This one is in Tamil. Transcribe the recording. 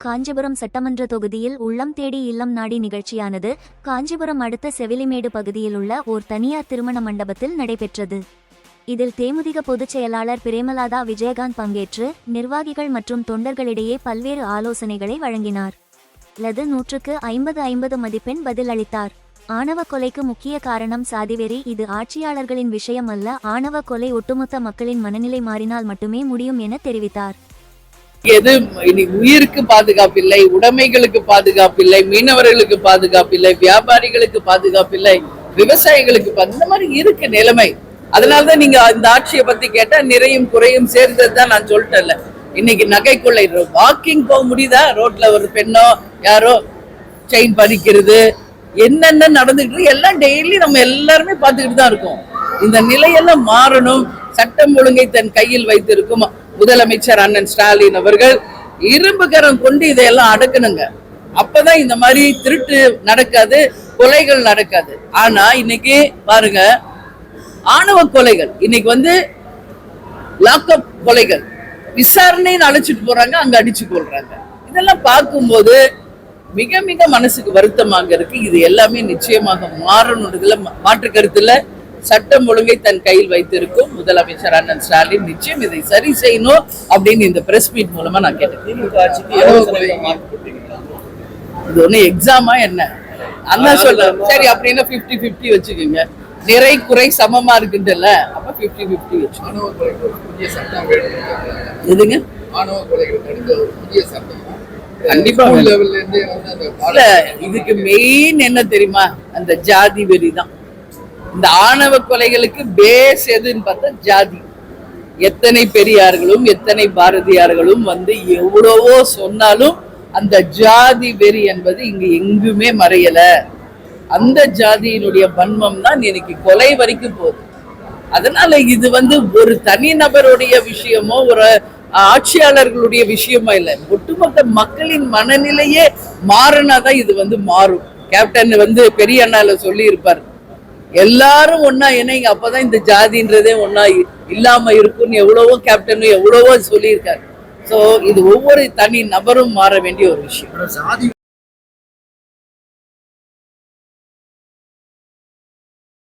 காஞ்சிபுரம் சட்டமன்ற தொகுதியில் உள்ளம் தேடி இல்லம் நாடி நிகழ்ச்சியானது காஞ்சிபுரம் அடுத்த செவிலிமேடு பகுதியில் உள்ள ஓர் தனியார் திருமண மண்டபத்தில் நடைபெற்றது. இதில் தேமுதிக பொதுச் செயலாளர் பிரேமலாதா விஜயகாந்த் பங்கேற்று நிர்வாகிகள் மற்றும் தொண்டர்களிடையே பல்வேறு ஆலோசனைகளை வழங்கினார். லது 100க்கு 50 மதிப்பெண் பதில் அளித்தார். ஆணவ கொலைக்கு முக்கிய காரணம் சாதிவெறி. இது ஆட்சியாளர்களின் விஷயம் அல்ல. ஆணவ கொலை ஒட்டுமொத்த மக்களின் மனநிலை மாறினால் மட்டுமே முடியும் என தெரிவித்தார். எது உயிருக்கு பாதுகாப்பில்லை, உடைமைகளுக்கு பாதுகாப்பில்லை, மீனவர்களுக்கு பாதுகாப்பில்லை, வியாபாரிகளுக்கு பாதுகாப்பில்லை, விவசாயிகளுக்கு இந்த மாதிரி இருக்கு நிலைமை. அதனாலதான் நீங்க இந்த ஆட்சியை பத்தி கேட்டா நிறையும் குறையும் சேர்ந்ததுதான் நான் சொல்லிட்டேன்ல. இன்னைக்கு நகை கொள்ளை, வாக்கிங் போக முடியுதா? ரோட்ல ஒரு பெண்ணோ யாரோ செயின் பறிக்கிறது, என்னென்ன நடந்துட்டு எல்லாம் டெய்லி நம்ம எல்லாருமே பார்த்துக்கிட்டு தான் இருக்கோம். இந்த நிலையெல்லாம் மாறணும். சட்டம் ஒழுங்கை தன் கையில் வைத்திருக்கும் முதலமைச்சர் அண்ணன் ஸ்டாலின் அவர்கள் இரும்பு கரம் கொண்டு இதையெல்லாம் அடக்கணுங்க. அப்பதான் இந்த மாதிரி திருட்டு நடக்காது, கொலைகள் நடக்காது. ஆனா இன்னைக்கு பாருங்க, ஆணவ கொலைகள் இன்னைக்கு லாக்அப் கொலைகள், விசாரணைன்னு அழைச்சிட்டு போறாங்க, அங்க அடிச்சு கொள்றாங்க. இதெல்லாம் பார்க்கும்போது மிக மிக மனசுக்கு வருத்தமாக இருக்கு. இது எல்லாமே நிச்சயமாக மாறணுன்றதுல மாற்று கருத்துல சட்டம் ஒழுங்கை தன் கையில் வைத்திருக்கும் முதலமைச்சர் அண்ணன் ஸ்டாலின் நிச்சயம் இதை சரி செய்யணும் அப்படின்னு இந்த பிரஸ் மீட் மூலமா நான் கேட்டேன். இது ஒண்ணு எக்ஸாமா என்ன அண்ணா சொல்றேன். சரி அப்படின்னா 50-50 வச்சுக்கோங்க. நிறை குறை சமமா இருக்குன்றல, அப்ப 50-50 வச்சுக்கோங்க. எதுங்க கண்டிப்பா இல்ல, இதுக்கு மெயின் என்ன தெரியுமா? அந்த ஜாதி வெறி தான். இந்த ஆணவ கொலைகளுக்கு பேஸ் எதுன்னு பார்த்தா ஜாதி. எத்தனை பெரியார்களும் எத்தனை பாரதியார்களும் எவ்வளவோ சொன்னாலும் அந்த ஜாதி வெறி என்பது இங்க எங்குமே மறையல. அந்த ஜாதியினுடைய வன்மம் தான் இன்னைக்கு கொலை வரைக்கும் போகுது. அதனால இது ஒரு தனிநபருடைய விஷயமோ ஒரு ஆட்சியாளர்களுடைய விஷயமா இல்லை, ஒட்டுமொத்த மக்களின் மனநிலையே மாறினாதான் இது மாறும். கேப்டன் பெரிய அண்ணால சொல்லி இருப்பார், எல்லாரும் ஒன்னா இணைங்க, அப்பதான் இந்த ஜாதின்றதே ஒன்னா இல்லாம இருக்கும்னு எவ்வளவோ கேப்டனும் எவ்வளவோ சொல்லியிருக்காரு. சோ இது ஒவ்வொரு தனி நபரும் மாற வேண்டிய ஒரு விஷயம்.